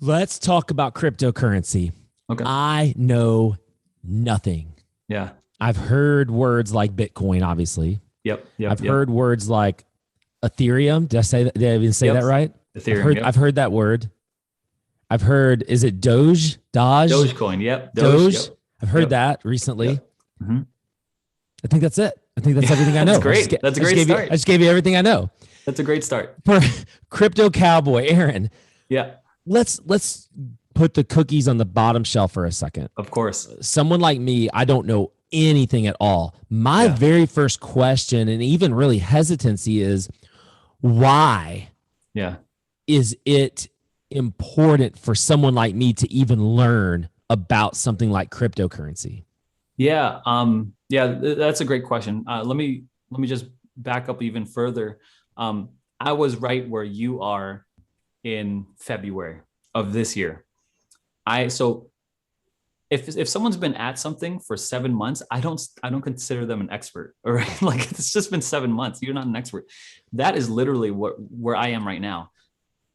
Let's talk about cryptocurrency. Okay. I know nothing. Yeah. I've heard words like Bitcoin, obviously. Yep. I've Yep. Yep. heard words like Ethereum. Did I say that? Did I even say Yep. that right? I've Ethereum. heard Yep. I've heard that word. I've heard, is it Doge? Doge? Dogecoin. Yep. Doge. Doge? Yep. I've heard Yep. that recently. Yep. Hmm. I think that's it. I think that's everything I That's know. great. That's a I just great gave you I start. just gave you everything I know. That's a great start. For Crypto Cowboy Aaron, Yeah. let's put the cookies on the bottom shelf for a second. Of course. Someone like me, I don't know anything at all. My Yeah. very first question and even really hesitancy is, why Yeah. is it important for someone like me to even learn about something like cryptocurrency? Yeah. That's a great question. Let me just back up even further. I was right where you are in February of this year. So if someone's been at something for 7 months, I don't consider them an expert. All right. Like it's just been 7 months. You're not an expert. That is literally where I am right now.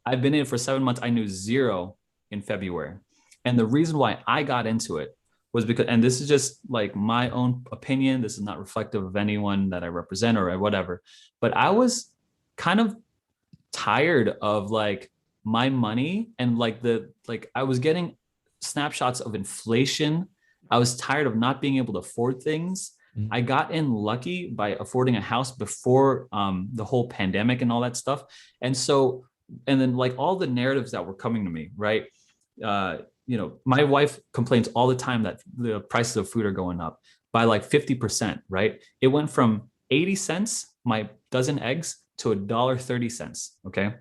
I've been in it for 7 months. I knew zero in February. And the reason why I got into it was because, and this is just like my own opinion. This is not reflective of anyone that I represent or whatever, but I was kind of tired of like my money and like I was getting snapshots of inflation. I was tired of not being able to afford things. I got in lucky by affording a house before the whole pandemic and all that stuff. And so, and then like all the narratives that were coming to me, right? My wife complains all the time that the prices of food are going up by like 50%, right? It went from 80 cents, my dozen eggs, to $1.30. Okay.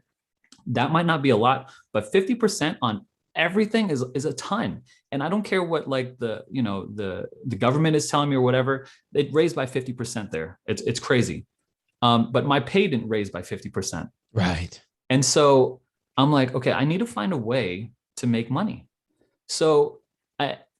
That might not be a lot, but 50% on everything is a ton. And I don't care what like the government is telling me or whatever, it raised by 50% there. It's crazy. But my pay didn't raise by 50%. Right. And so I'm like, okay, I need to find a way to make money. So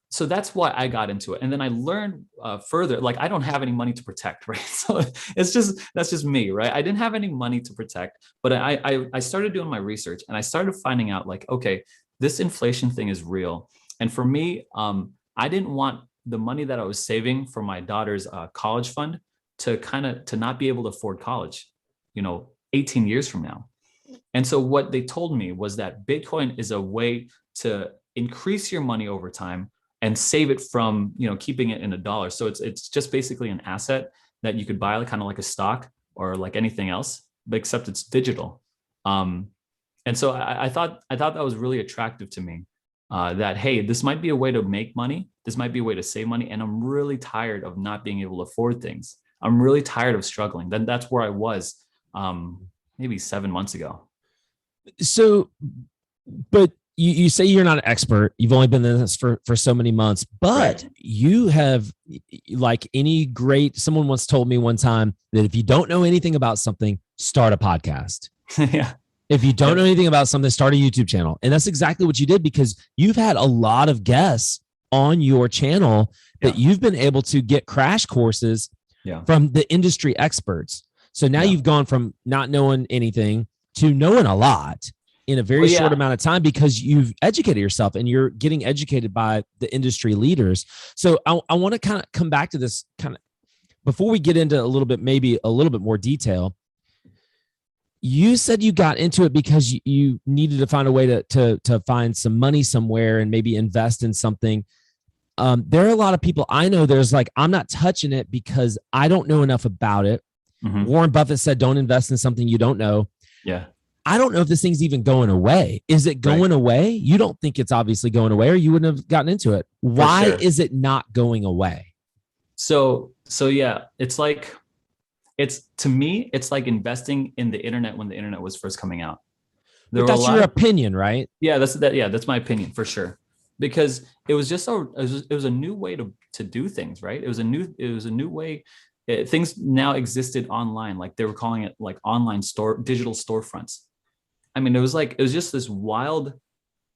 so that's why I got into it. And then I learned further, like I don't have any money to protect, right? So that's just me, right? I didn't have any money to protect, but I started doing my research and I started finding out like, okay, this inflation thing is real. And for me, I didn't want the money that I was saving for my daughter's college fund to not be able to afford college, 18 years from now. And so what they told me was that Bitcoin is a way to increase your money over time and save it from, keeping it in a dollar. So it's just basically an asset that you could buy, like, kind of like a stock or like anything else, but except it's digital. And so I thought that was really attractive to me. That, hey, this might be a way to make money. This might be a way to save money. And I'm really tired of not being able to afford things. I'm really tired of struggling. Then that's where I was maybe 7 months ago. So, but you say you're not an expert. You've only been in this for so many months, but right. You have, like any great, someone once told me one time that if you don't know anything about something, start a podcast. Yeah. If you don't know anything about something, start a YouTube channel. And that's exactly what you did, because you've had a lot of guests on your channel that you've been able to get crash courses from the industry experts. So now you've gone from not knowing anything to knowing a lot in a very short amount of time, because you've educated yourself and you're getting educated by the industry leaders. So I want to kind of come back to this kind of before we get into maybe a little bit more detail. You said you got into it because you needed to find a way to find some money somewhere and maybe invest in something. There are a lot of people I know, there's like, I'm not touching it because I don't know enough about it. Mm-hmm. Warren Buffett said, don't invest in something you don't know. Yeah. I don't know if this thing's even going away. Is it going away? You don't think it's obviously going away, or you wouldn't have gotten into it. Why is it not going away? So yeah, to me, it's like investing in the internet when the internet was first coming out. But that's your opinion, right? Yeah, that's my opinion for sure. Because it was just it was a new way to do things, right? It was a new way. Things now existed online, like they were calling it like online digital storefronts. I mean, it was just this wild,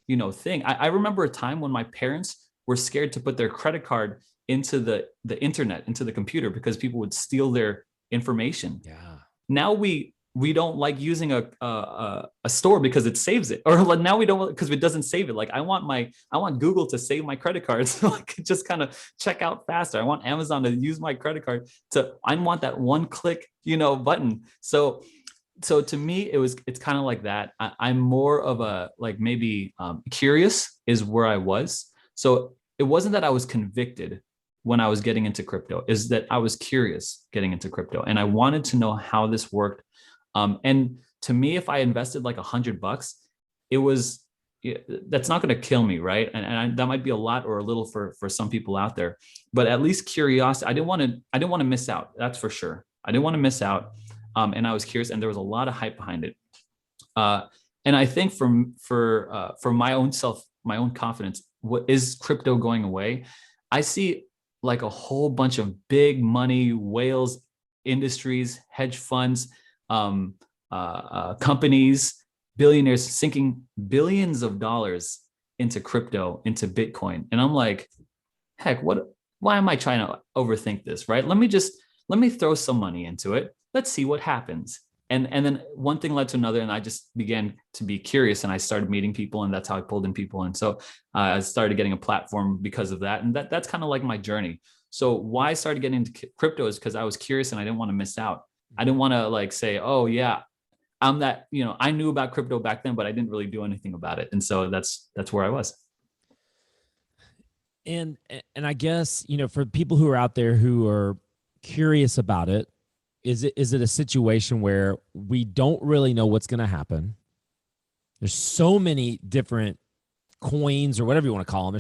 thing. I remember a time when my parents were scared to put their credit card into the internet, into the computer, because people would steal their information. Yeah. Now we we don't like using a store because it saves it, or now we don't because it doesn't save it. Like I want Google to save my credit card so I can just kind of check out faster. I want Amazon to use my credit card I want that one click, button. So to me, it's kind of like that. I'm more of a like maybe curious is where I was. So it wasn't that I was convicted when I was getting into crypto, is that I was curious getting into crypto and I wanted to know how this worked. And to me, if I invested like $100, that's not going to kill me, right? And that might be a lot or a little for some people out there, but at least curiosity. I didn't want to miss out. That's for sure. I didn't want to miss out. And I was curious, and there was a lot of hype behind it. And I think for my own self, my own confidence, what is crypto going away? I see like a whole bunch of big money whales, industries, hedge funds, companies, billionaires sinking billions of dollars into crypto, into Bitcoin. And I'm like, heck, why am I trying to overthink this, right? Let me throw some money into it. Let's see what happens. And then one thing led to another, and I just began to be curious, and I started meeting people, and that's how I pulled in people. And so I started getting a platform because of that. And that's kind of like my journey. So why I started getting into crypto is because I was curious and I didn't want to miss out. I didn't want to like say, oh yeah, I'm that, I knew about crypto back then, but I didn't really do anything about it. And so that's where I was. And I guess, for people who are out there who are curious about it, is it a situation where we don't really know what's going to happen? There's so many different coins or whatever you want to call them.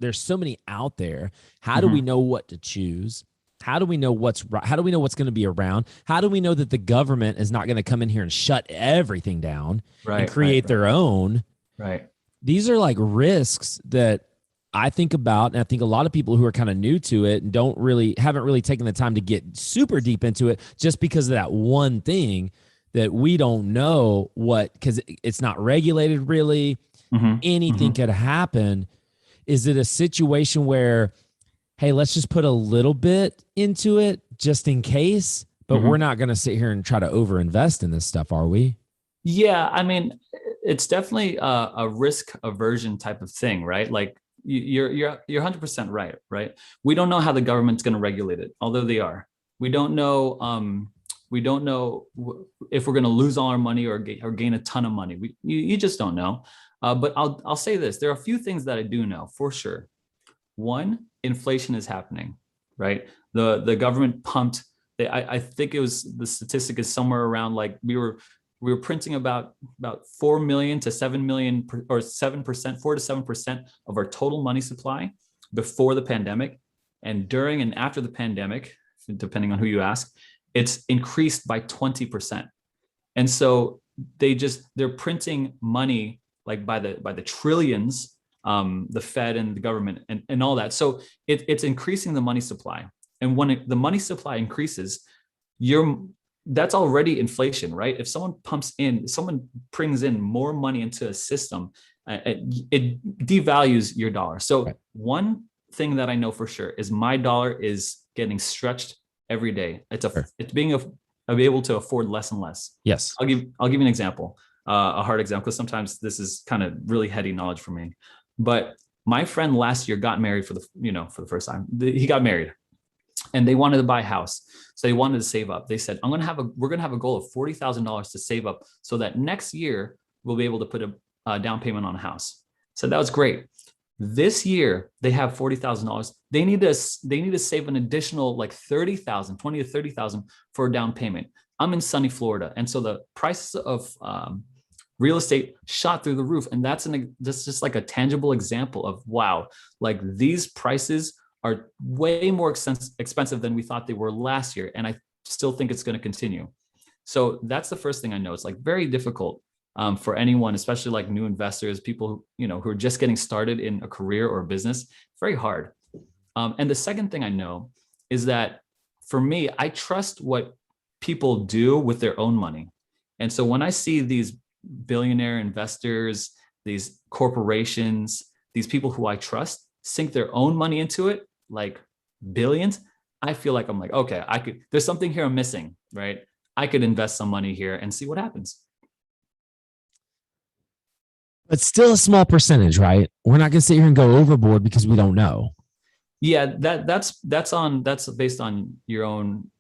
There's so many out there. How do we know what to choose? How do we know what's going to be around? How do we know that the government is not going to come in here and shut everything down and create their own? Right. These are like risks that I think about, and I think a lot of people who are kind of new to it and haven't really taken the time to get super deep into it just because of that one thing that we don't know because it's not regulated really. Anything could happen. Is it a situation where, hey, let's just put a little bit into it just in case, but we're not going to sit here and try to overinvest in this stuff, are we? Yeah. I mean, it's definitely a risk aversion type of thing, right? Like you're 100% right. Right. We don't know how the government's going to regulate it, although they are. We don't know if we're going to lose all our money or gain a ton of money. You just don't know. But I'll say this: there are a few things that I do know for sure. One, inflation is happening, right? The government pumped. I think it was, the statistic is somewhere around like we were printing about 4 million to 7 million or 7%, 4 to 7% of our total money supply before the pandemic, and during and after the pandemic, depending on who you ask, it's increased by 20%. And so they're printing money like by the trillions, the Fed and the government and all that. So it's increasing the money supply. And when the money supply increases, that's already inflation, right? If someone brings in more money into a system, it devalues your dollar. So one thing that I know for sure is my dollar is getting stretched every day. It's being able to afford less and less. Yes. I'll give you an example, a hard example, because sometimes this is kind of really heady knowledge for me. But my friend last year got married for the first time. He got married, and they wanted to buy a house, so they wanted to save up. They said, we're gonna have a goal of $40,000 to save up, so that next year we'll be able to put a down payment on a house. So that was great. This year they have $40,000. They need to save an additional like $30,000, $20,000 to $30,000 for a down payment. I'm in sunny Florida, and so the prices of real estate shot through the roof. And that's just like a tangible example of, wow, like these prices are way more expensive than we thought they were last year. And I still think it's going to continue. So that's the first thing I know. It's like very difficult for anyone, especially like new investors, people who are just getting started in a career or a business. Very hard. And the second thing I know is that for me, I trust what people do with their own money. And so when I see these billionaire investors, these corporations, these people who I trust sink their own money into it, like billions, I feel like I'm like, okay, there's something here I'm missing, right? I could invest some money here and see what happens. But still a small percentage, right? We're not going to sit here and go overboard because we don't know. Yeah, that's based on your own,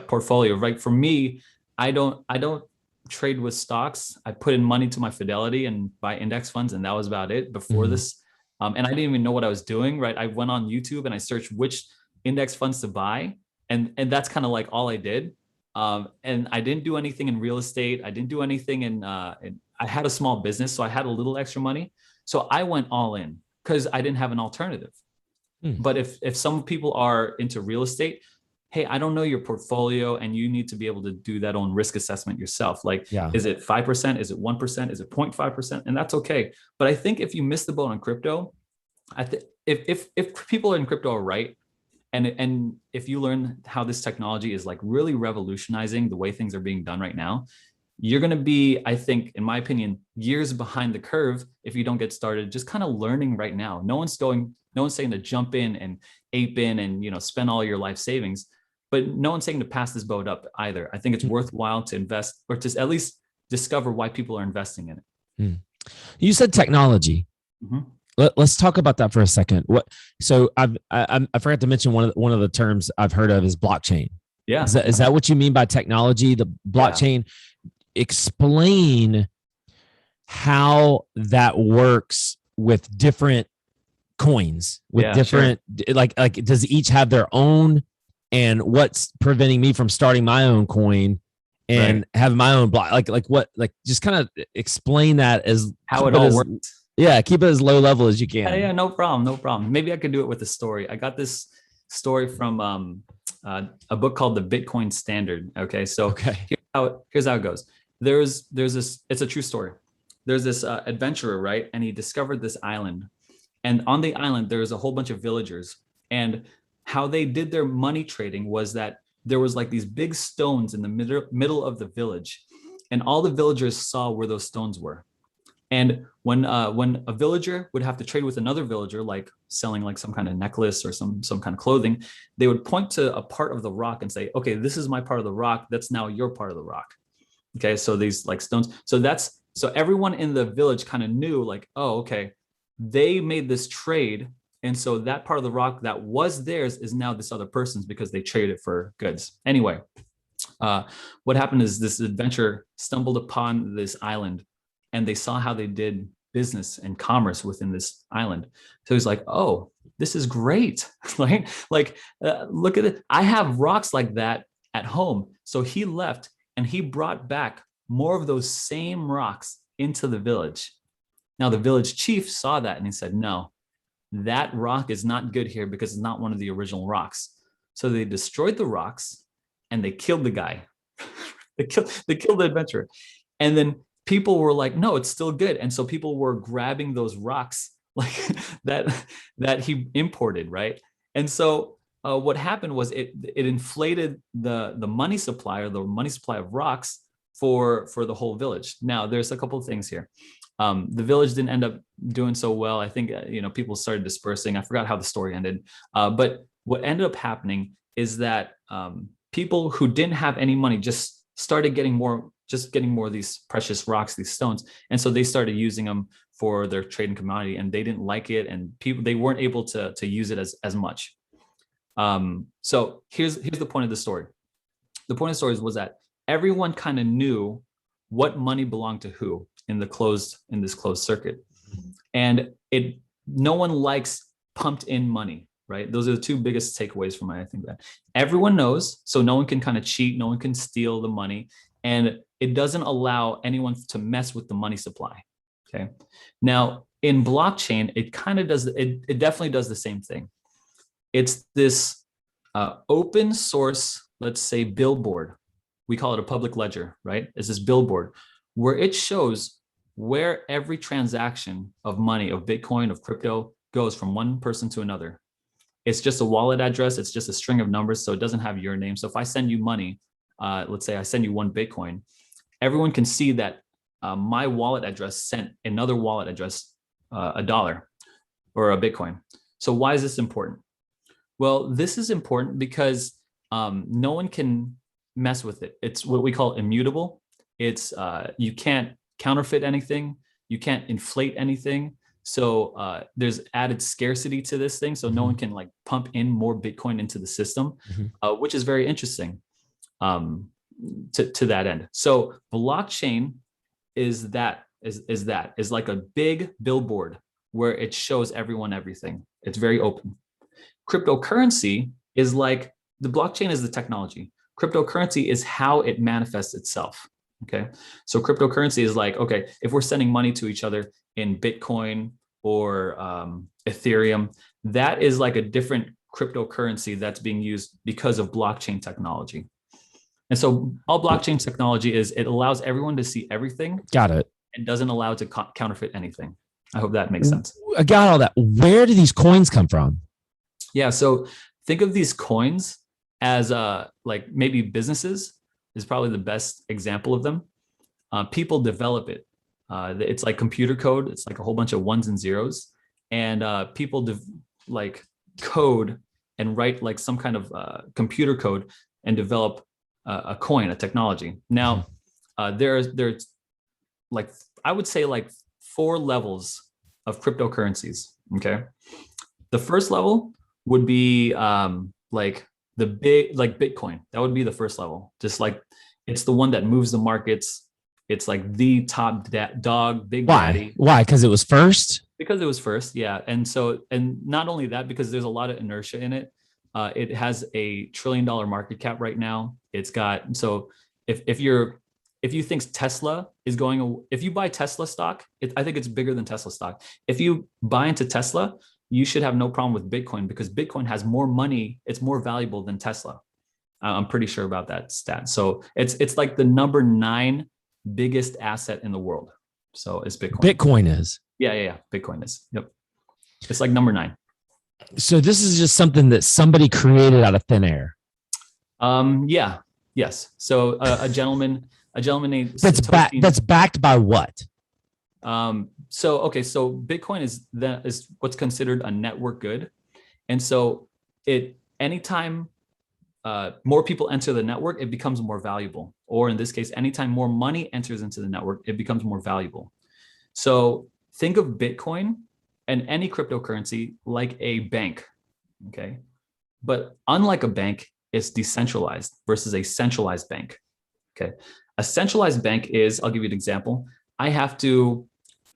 portfolio, right? For me, I don't trade with stocks. I put in money to my Fidelity and buy index funds, and that was about it before this. And I didn't even know what I was doing, right? I went on YouTube and I searched which index funds to buy, and that's kind of like all I did. And I didn't do anything in real estate. I didn't do anything in I had a small business, so I had a little extra money. So I went all in because I didn't have an alternative. But if some people are into real estate, hey, I don't know your portfolio, and you need to be able to do that own risk assessment yourself. Like, is it 5%? Is it 1%? Is it 0.5%? And that's okay. But I think if you miss the boat on crypto, if people in crypto are right, and if you learn how this technology is like really revolutionizing the way things are being done right now, you're going to be, I think, in my opinion, years behind the curve if you don't get started just kind of learning right now. No one's saying to jump in and ape in and, spend all your life savings, but no one's saying to pass this boat up either. I think it's worthwhile to invest, or to at least discover why people are investing in it. You said technology. Let's talk about that for a second. So I forgot to mention one of the terms I've heard of is blockchain. Yeah. Is that what you mean by technology? The blockchain? Yeah. Explain how that works with different coins, with different, like, does each have their own, and what's preventing me from starting my own coin and having my own block? Like just kind of explain that as how it all works. Yeah. Keep it as low level as you can. Yeah. No problem. Maybe I could do it with a story. I got this story from a book called The Bitcoin Standard. Okay. So here's how it goes. There's this, it's a true story. There's this adventurer, right? And he discovered this island. And on the island, there's a whole bunch of villagers. And how they did their money trading was that there was like these big stones in the middle of the village. And all the villagers saw where those stones were. And when a villager would have to trade with another villager, like selling like some kind of necklace or some kind of clothing, they would point to a part of the rock and say, okay, this is my part of the rock. That's now your part of the rock. Okay, so these like stones. So everyone in the village kind of knew, like, oh, okay, they made this trade. And so that part of the rock that was theirs is now this other person's because they traded for goods. Anyway, what happened is this adventurer stumbled upon this island, and they saw how they did business and commerce within this island. So he's like, oh, this is great. Look at it. I have rocks like that at home. So he left, and he brought back more of those same rocks into the village. Now, the village chief saw that, and he said, no, that rock is not good here because it's not one of the original rocks. So they destroyed the rocks, and they killed the guy. they killed the adventurer. And then people were like, no, it's still good. And so people were grabbing those rocks like that he imported, right? And so what happened was it inflated the money supply, or the money supply of rocks for the whole village. Now, there's a couple of things here. The village didn't end up doing so well. I think people started dispersing. I forgot how the story ended. But what ended up happening is that people who didn't have any money just started getting more of these precious rocks, these stones, and so they started using them for their trade and commodity, and they didn't like it, and they weren't able to use it as much. So here's the point of the story. The point of the story was that everyone kind of knew what money belonged to who in this closed circuit, and no one likes pumped in money, right? Those are the two biggest takeaways from I think that everyone knows, so no one can kind of cheat, no one can steal the money, and it doesn't allow anyone to mess with the money supply. Okay. Now in blockchain, it kind of does, it definitely does the same thing. It's this open source, let's say, billboard. We call it a public ledger, right? It's this billboard where it shows where every transaction of money, of Bitcoin, of crypto goes from one person to another. It's just a wallet address. It's just a string of numbers. So it doesn't have your name. So if I send you money, let's say I send you one Bitcoin, everyone can see that my wallet address sent another wallet address $1 or a Bitcoin. So why is this important? Well, this is important because no one can mess with it. It's what we call immutable. It's you can't counterfeit anything. You can't inflate anything. So there's added scarcity to this thing. So no one can like pump in more Bitcoin into the system, which is very interesting to that end. So blockchain is like a big billboard where it shows everyone everything. It's very open. Cryptocurrency is like the blockchain is the technology. Cryptocurrency is how it manifests itself. Okay. So cryptocurrency is like, okay, if we're sending money to each other in Bitcoin or Ethereum, that is like a different cryptocurrency that's being used because of blockchain technology. And so all blockchain technology is, it allows everyone to see everything. Got it. And doesn't allow it to counterfeit anything. I hope that makes sense. I got all that. Where do these coins come from? Yeah. So think of these coins as like maybe businesses is probably the best example of them. People develop it. It's like computer code. It's like a whole bunch of ones and zeros. And people like code and write like some kind of computer code and develop a coin, a technology. Now, there's like, I would say like 4 levels of cryptocurrencies. Okay. The first level would be like the big, like Bitcoin. That would be the first level. Just like, it's the one that moves the markets. It's like the top dog, big daddy. Why? Because it was first? Because it was first. Yeah. And so, and not only that, because there's a lot of inertia in it. It has a $1 trillion market cap right now. It's got, so if you think Tesla is going, if you buy Tesla stock, I think it's bigger than Tesla stock. If you buy into Tesla, you should have no problem with Bitcoin because Bitcoin has more money. It's more valuable than Tesla. I'm pretty sure about that stat. So it's like the number 9 biggest asset in the world. So it's Bitcoin. Bitcoin is. Yeah. Bitcoin is. Yep. It's like number 9. So this is just something that somebody created out of thin air. Yeah. Yes. So a gentleman named that's backed by what? So Bitcoin is what's considered a network good. And so anytime more people enter the network, it becomes more valuable. Or in this case, anytime more money enters into the network, it becomes more valuable. So think of Bitcoin and any cryptocurrency like a bank. Okay. But unlike a bank, it's decentralized versus a centralized bank. Okay. A centralized bank is, I'll give you an example. I have to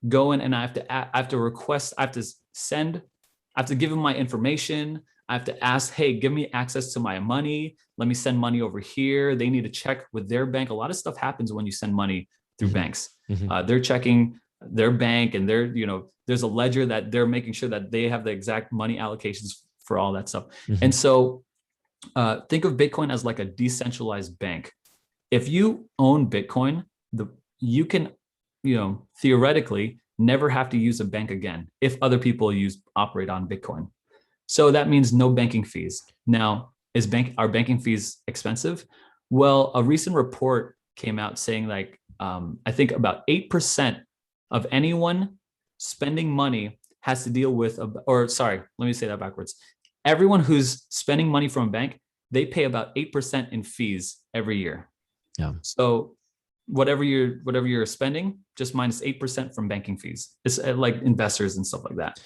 go in and I have to request, I have to give them my information. I have to ask, hey, give me access to my money. Let me send money over here. They need to check with their bank. A lot of stuff happens when you send money through banks. They're checking their bank and there's a ledger that they're making sure that they have the exact money allocations for all that stuff. And so think of Bitcoin as like a decentralized bank. If you own Bitcoin, you can, theoretically never have to use a bank again if other people operate on Bitcoin. So that means no banking fees. Now, are banking fees expensive? Well, a recent report came out saying like, I think about 8% of anyone spending money has to deal with, let me say that backwards. Everyone who's spending money from a bank, they pay about 8% in fees every year. Yeah. So whatever you're spending, just minus 8% from banking fees. It's like investors and stuff like that.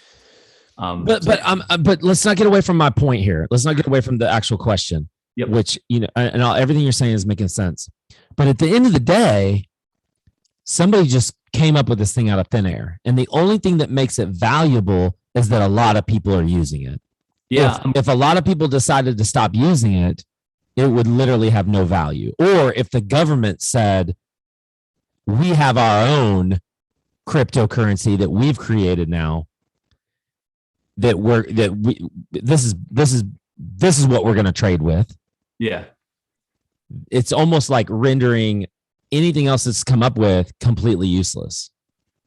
But let's not get away from my point here. Let's not get away from the actual question, which, everything you're saying is making sense. But at the end of the day, somebody just came up with this thing out of thin air. And the only thing that makes it valuable is that a lot of people are using it. Yeah. If a lot of people decided to stop using it, it would literally have no value. Or if the government said, we have our own cryptocurrency that we've created now, this is what we're going to trade with. Yeah. It's almost like rendering anything else that's come up with completely useless.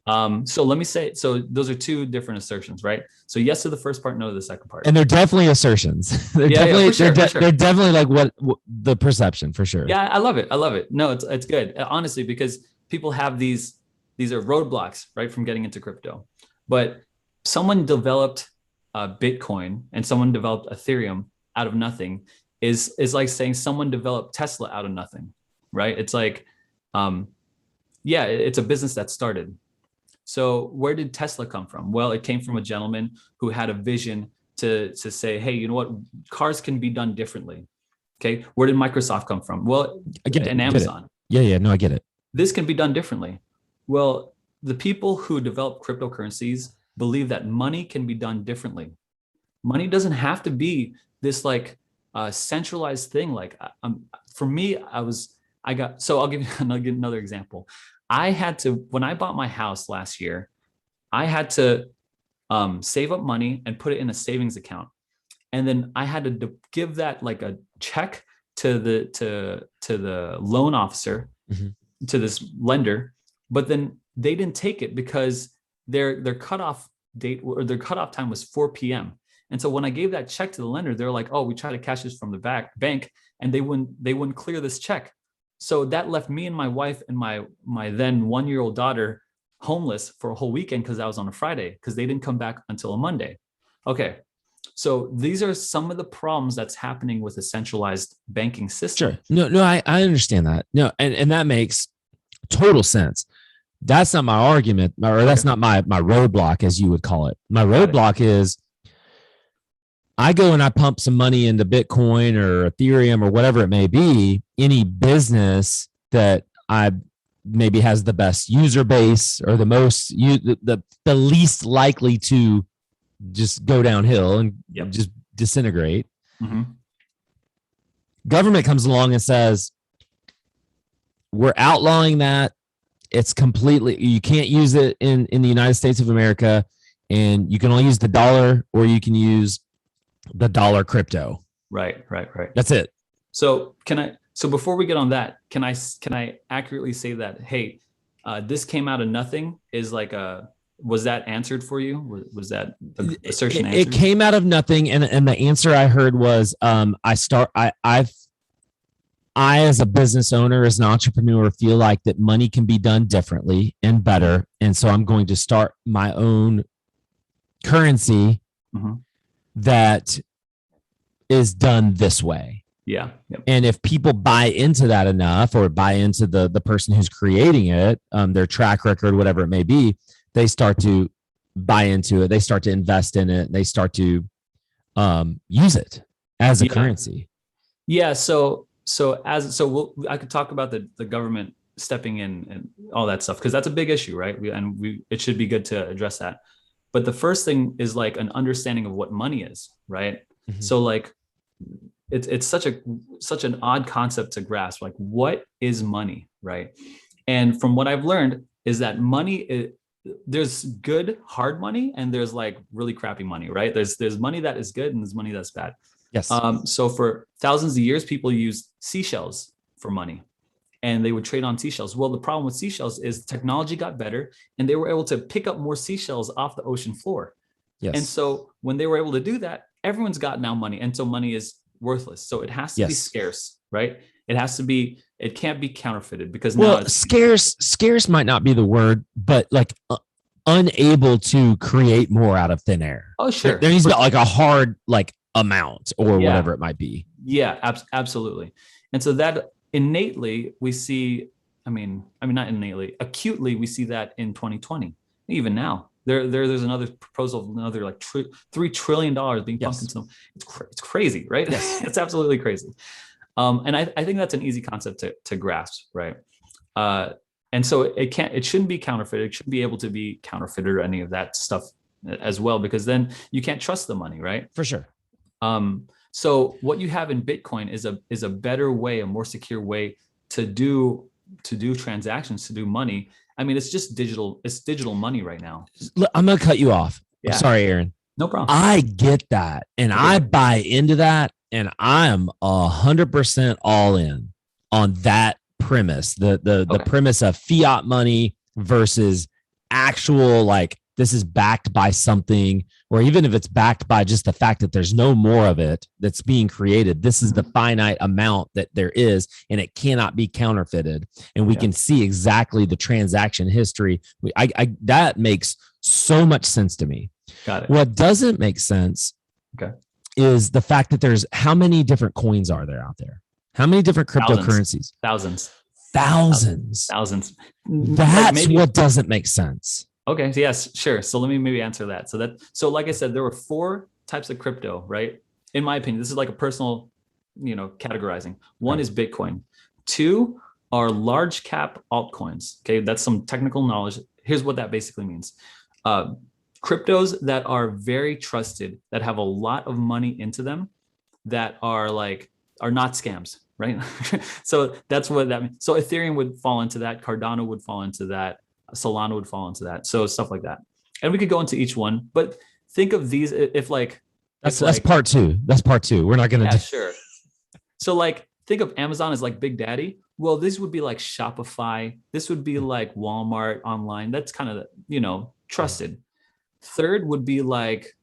So let me say, so those are 2 different assertions, right? So yes to the first part, no to the second part. And they're definitely assertions. They're definitely like what the perception for sure. Yeah, I love it. No, it's good. Honestly, because people have these are roadblocks, right, from getting into crypto. But someone developed Bitcoin and someone developed Ethereum out of nothing. is like saying someone developed Tesla out of nothing, right? It's like, yeah, it's a business that started. So where did Tesla come from? Well, it came from a gentleman who had a vision to say, hey, you know what? Cars can be done differently. Okay. Where did Microsoft come from? Well, and Amazon. Yeah. No, I get it. This can be done differently. Well, the people who develop cryptocurrencies believe that money can be done differently. Money doesn't have to be this like centralized thing. Like for me, so I'll give you another example. I had to, when I bought my house last year, I had to save up money and put it in a savings account. And then I had to give that like a check to the loan officer, to this lender, but then they didn't take it because their cutoff date or their cutoff time was 4 p.m. And so when I gave that check to the lender, they're like, oh, we tried to cash this from the bank, and they wouldn't clear this check. So that left me and my wife and my then 1-year-old daughter homeless for a whole weekend because that was on a Friday because they didn't come back until a Monday. Okay. So these are some of the problems that's happening with a centralized banking system. Sure. No, I understand that. No, and that makes total sense. That's not my argument, or that's not my roadblock, as you would call it. My roadblock is I go and I pump some money into Bitcoin or Ethereum or whatever it may be, any business that I maybe has the best user base or the most, the least likely to just go downhill and just disintegrate. Government comes along and says, we're outlawing that. It's completely, you can't use it in the United States of America, and you can only use the dollar, or you can use the dollar crypto. Right. That's it. So before we get on that, can I accurately say that, hey, this came out of nothing is like was that answered for you? Was that assertion answered? It came out of nothing. And the answer I heard was, I, as a business owner, as an entrepreneur, feel like that money can be done differently and better. And so I'm going to start my own currency that is done this way. Yeah. Yep. And if people buy into that enough, or buy into the person who's creating it, their track record, whatever it may be, they start to buy into it. They start to invest in it. They start to use it as a currency. Yeah. I could talk about the government stepping in and all that stuff, because that's a big issue, right? It should be good to address that. But the first thing is like an understanding of what money is, right? So like it's such an odd concept to grasp. Like, what is money, right? And from what I've learned is that money there's good hard money and there's like really crappy money, right? There's money that is good and there's money that's bad. Yes. So for thousands of years, people used seashells for money, and they would trade on seashells. Well, the problem with seashells is technology got better, and they were able to pick up more seashells off the ocean floor. Yes. And so when they were able to do that, everyone's got now money, and so money is worthless. So it has to be scarce, right? It can't be counterfeited, because now it's scarce might not be the word, but like unable to create more out of thin air. Oh, sure. There needs to be like a hard like amount or whatever it might be. Yeah, absolutely. And so that innately we see, I mean, not innately, acutely we see that in 2020. Even now, there's another proposal of another like $3 trillion being pumped into them. It's crazy, right? Yes. It's absolutely crazy. And I think that's an easy concept to grasp, right? And so it shouldn't be counterfeited. It shouldn't be able to be counterfeited or any of that stuff as well, because then you can't trust the money, right? For sure. So what you have in Bitcoin is a better way, a more secure way to do transactions, to do money. I mean, it's just digital. It's digital money right now. I'm going to cut you off. Yeah. I'm sorry, Aaron. No problem. I get that. And I buy into that. And I am 100% all in on that premise. The premise of fiat money versus actual, like, this is backed by something, or even if it's backed by just the fact that there's no more of it that's being created. This is the finite amount that there is, and it cannot be counterfeited. And we can see exactly the transaction history. That makes so much sense to me. Got it. What doesn't make sense is the fact that there's how many different coins are there out there? How many different cryptocurrencies? Thousands. That's what doesn't make sense. Okay. So yes, sure. So let me maybe answer that. So like I said, there were 4 types of crypto, right? In my opinion, this is like a personal, categorizing. One is Bitcoin. 2 are large cap altcoins. Okay. That's some technical knowledge. Here's what that basically means. Cryptos that are very trusted, that have a lot of money into them, that are not scams, right? So that's what that means. So Ethereum would fall into that. Cardano would fall into that. Solana would fall into that. So stuff like that. And we could go into each one, but think of these that's part 2. That's part 2. We're not going to sure. So think of Amazon as like Big Daddy. Well, this would be like Shopify. This would be like Walmart online. That's kind of, trusted. Third would be like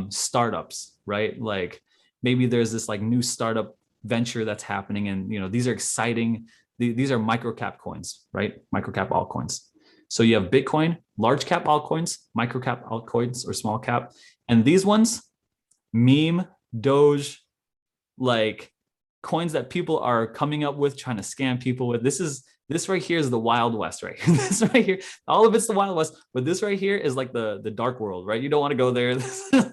startups, right? Like maybe there's this like new startup venture that's happening, and these are exciting. These are microcap coins, right? Microcap altcoins. So you have Bitcoin, large cap altcoins, microcap altcoins, or small cap, and these ones, meme, Doge, like coins that people are coming up with, trying to scam people with. This right here is the Wild West, right? This right here, all of it's the Wild West, but this right here is like the dark world, right? You don't want to go there.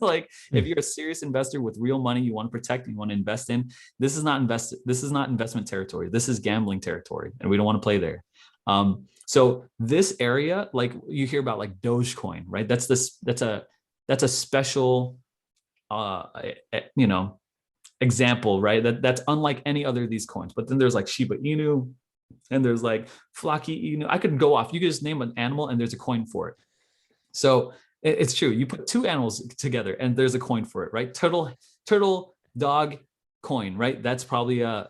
Like if you're a serious investor with real money, you want to protect, you want to invest in, this is not investment territory. This is gambling territory, and we don't want to play there. So this area, like you hear about like Dogecoin, right? That's a special, example, right? That's unlike any other of these coins. But then there's like Shiba Inu, and there's like Flocky Inu. I could go off. You could just name an animal and there's a coin for it. So it's true. You put 2 animals together and there's a coin for it, right? Turtle, dog, coin, right? That's probably a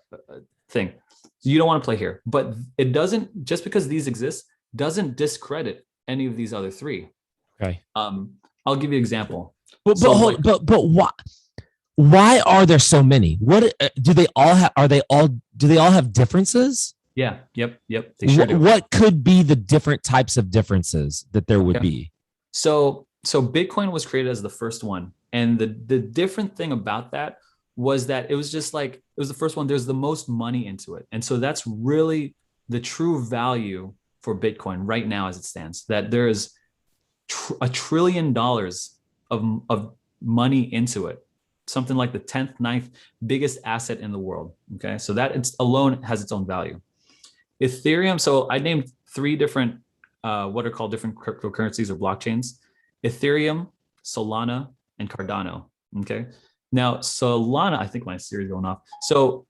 thing. You don't want to play here, but it doesn't, just because these exist, doesn't discredit any of these other 3. Okay. I'll give you an example. But why are there so many? What do they all have? Do they all have differences? Yeah. Yep. They sure do. What could be the different types of differences that there would be? So Bitcoin was created as the first one. And the different thing about that was that it was just like, it was the first one. There's the most money into it. And so that's really the true value for Bitcoin right now as it stands, that there is $1 trillion of money into it. Something like the 10th, 9th biggest asset in the world. Okay. So that it's alone has its own value. Ethereum. So I named 3 different, what are called different cryptocurrencies or blockchains: Ethereum, Solana, and Cardano. Okay. Now Solana, I think my Siri's going off. So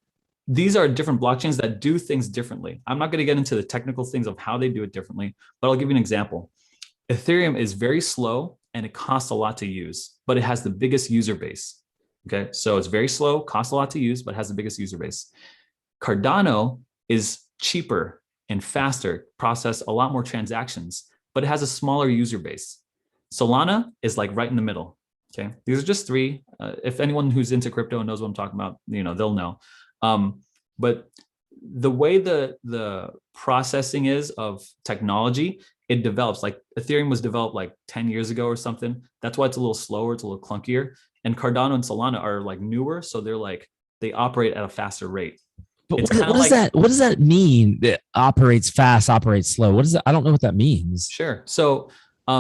these are different blockchains that do things differently. I'm not going to get into the technical things of how they do it differently, but I'll give you an example. Ethereum is very slow and it costs a lot to use, but it has the biggest user base. Okay. So it's very slow, costs a lot to use, but has the biggest user base. Cardano is cheaper and faster, process a lot more transactions, but it has a smaller user base. Solana is like right in the middle. Okay. These are just 3. If anyone who's into crypto knows what I'm talking about, they'll know. But the way the processing is of technology, it develops. Like Ethereum was developed like 10 years ago or something. That's why it's a little slower. It's a little clunkier. And Cardano and Solana are like newer. So they operate at a faster rate. But what does that mean? That operates fast, operates slow. What is that? I don't know what that means. Sure. So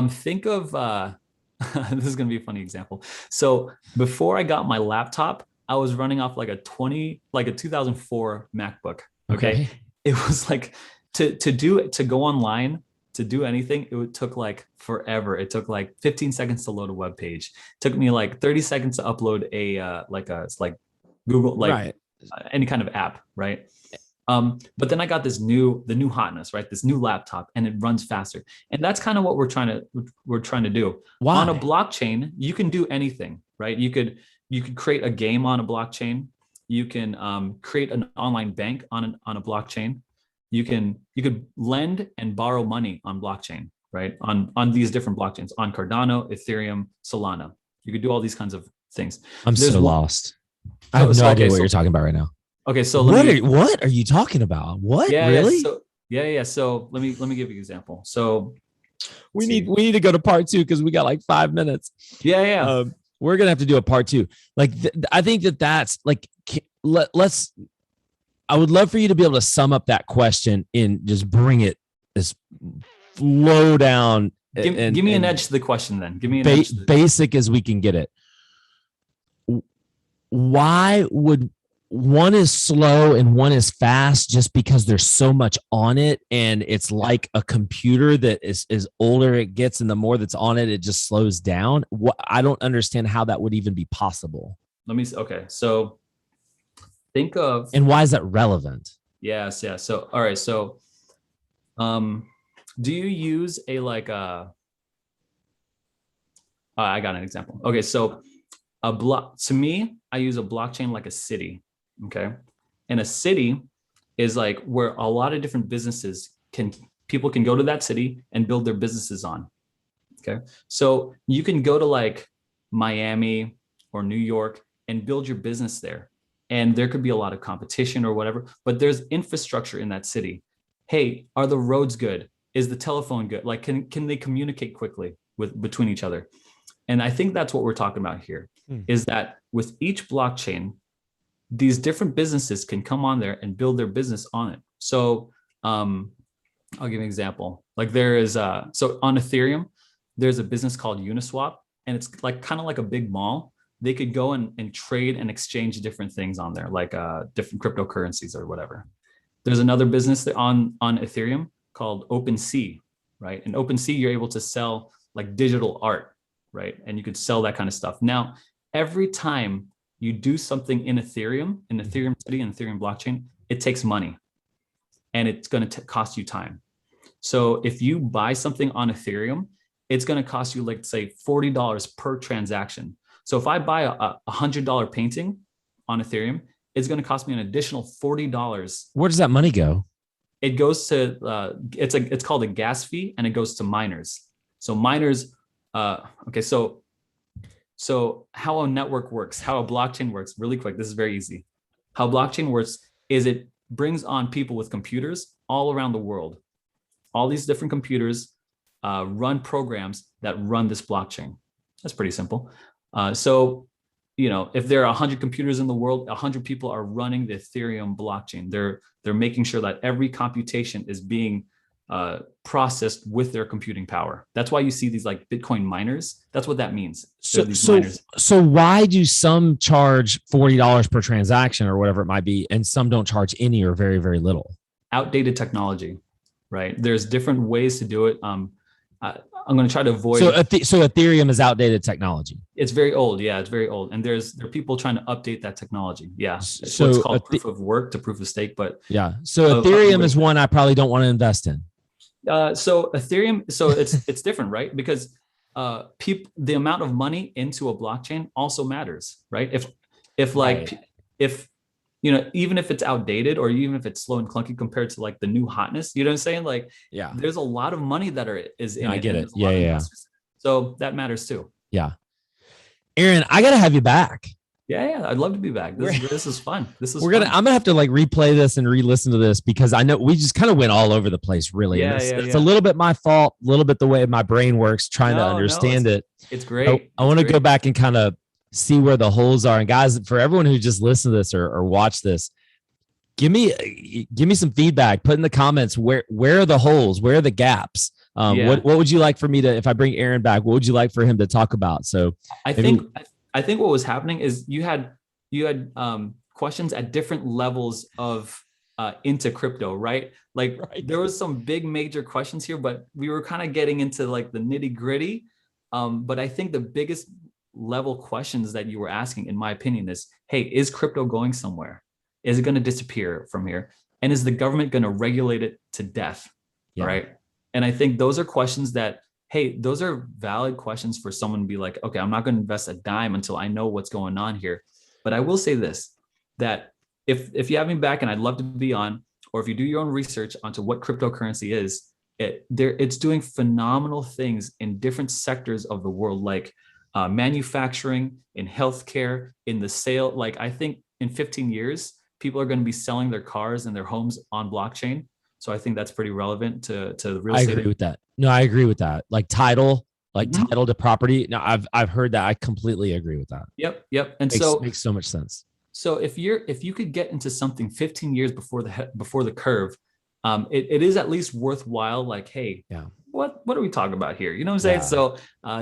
think of, this is going to be a funny example. So before I got my laptop, I was running off like a 2004 MacBook. Okay. It was like to go online, to do anything, it took like forever. It took like 15 seconds to load a web page. It took me like 30 seconds to upload it's like Google, like right. Any kind of app. Right. But then I got the new hotness, right? This new laptop, and it runs faster. And that's kind of what we're trying to do. Why? On a blockchain, you can do anything, right? You could create a game on a blockchain. You can create an online bank on a blockchain. You could lend and borrow money on blockchain, right? On these different blockchains, on Cardano, Ethereum, Solana. You could do all these kinds of things. I'm so lost. I have no idea what you're talting about right now. Okay, so what are you talking about? What? Yeah, really? Yeah. So let me give you an example. So we need to go to part 2 because we got like 5 minutes. Yeah. We're going to have to do a part 2. Like, I think that's like, let's, I would love for you to be able to sum up that question and just bring it as low down. Give me an edge to the question then. Give me an edge. Basic as we can get it. Why would one is slow and one is fast just because there's so much on it, and it's like a computer that is older it gets and the more that's on it, it just slows down? I don't understand how that would even be possible. Okay. So think of, and why is that relevant? Yes. Yeah. So, all right. So, do you use I got an example. Okay. So to me, I use a blockchain like a city. Okay. And a city is like where a lot of different people can go to that city and build their businesses on. Okay. So you can go to like Miami or New York and build your business there. And there could be a lot of competition or whatever, but there's infrastructure in that city. Hey, are the roads good? Is the telephone good? Like, can they communicate quickly between each other? And I think that's what we're talking about here, is that with each blockchain, these different businesses can come on there and build their business on it. So I'll give you an example. Like there is, so on Ethereum, there's a business called Uniswap, and it's like kind of like a big mall. They could go and trade and exchange different things on there, like different cryptocurrencies or whatever. There's another business on Ethereum called OpenSea, right? And OpenSea, you're able to sell like digital art, right? And you could sell that kind of stuff. Now, every time you do something in Ethereum City and Ethereum blockchain, it takes money, and it's going to cost you time. So if you buy something on Ethereum, it's going to cost you, like, say, $40 per transaction. So if I buy a $100 painting on Ethereum, it's going to cost me an additional $40. Where does that money go? It goes to it's called a gas fee, and it goes to miners. So miners, okay, so how a network works, how a blockchain works, really quick, this is very easy. How blockchain works is it brings on people with computers all around the world. All these different computers run programs that run this blockchain. That's pretty simple. So, if there are 100 computers in the world, 100 people are running the Ethereum blockchain. They're making sure that every computation is being processed with their computing power. That's why you see these like Bitcoin miners. That's what that means. So why do some charge $40 per transaction or whatever it might be, and some don't charge any or very, very little? Outdated technology, right? There's different ways to do it. I'm going to try to avoid. So Ethereum is outdated technology. It's very old. Yeah, it's very old. And there are people trying to update that technology. Yeah. So it's called proof of work to proof of stake. But yeah. So Ethereum is one I probably don't want to invest in. So Ethereum, so it's different, right? Because the amount of money into a blockchain also matters, right? If even if it's outdated or even if it's slow and clunky compared to like the new hotness, you know what I'm saying? Like, yeah, there's a lot of money that is in it. I get it. Yeah. So that matters too. Yeah. Aaron, I got to have you back. Yeah. I'd love to be back. This is fun. I'm going to have to like replay this and re-listen to this, because I know we just kind of went all over the place, really. Yeah, it's a little bit my fault, a little bit the way my brain works, trying to understand it. It's great. I want to go back and kind of see where the holes are. And guys, for everyone who just listened to this or watch this, give me some feedback. Put in the comments where are the holes, where are the gaps. What would you like for me to, if I bring Aaron back, what would you like for him to talk about? So I think what was happening is you had questions at different levels of into crypto, right? Like there was some big major questions here, but we were kind of getting into like the nitty gritty. But I think the biggest level questions that you were asking, in my opinion, is, hey, is crypto going somewhere? Is it going to disappear from here? And is the government going to regulate it to death? Yeah. Right. And I think those are questions that, hey, those are valid questions for someone to be like, okay, I'm not going to invest a dime until I know what's going on here. But I will say this, that if you have me back, and I'd love to be on, or if you do your own research onto what cryptocurrency is, it's doing phenomenal things in different sectors of the world, like manufacturing, in healthcare, in the sale. Like I think in 15 years, people are going to be selling their cars and their homes on blockchain. So I think that's pretty relevant to the real estate. I agree with that. No, I agree with that. Like title, like title to property. Now I've heard that. I completely agree with that. Yep. And Makes so much sense. So if you could get into something 15 years before the curve, it is at least worthwhile. Like, hey, what are we talking about here? You know what I'm saying? So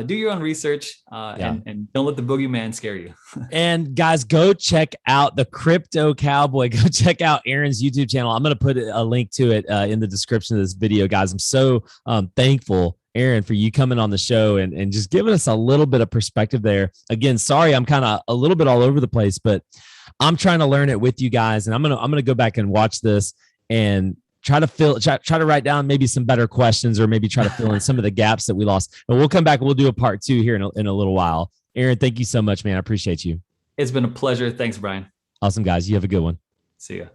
do your own research and don't let the boogeyman scare you. And guys, go check out the Crypto Cowboy. Go check out Aaron's YouTube channel. I'm going to put a link to it in the description of this video, guys. I'm so thankful, Aaron, for you coming on the show and just giving us a little bit of perspective there. Again, sorry, I'm kind of a little bit all over the place, but I'm trying to learn it with you guys. And I'm gonna go back and watch this and try to write down maybe some better questions, or maybe try to fill in some of the gaps that we lost. And we'll come back and we'll do a part 2 here in a little while. Aaron, thank you so much, man. I appreciate you. It's been a pleasure. Thanks, Brian. Awesome, guys. You have a good one. See ya.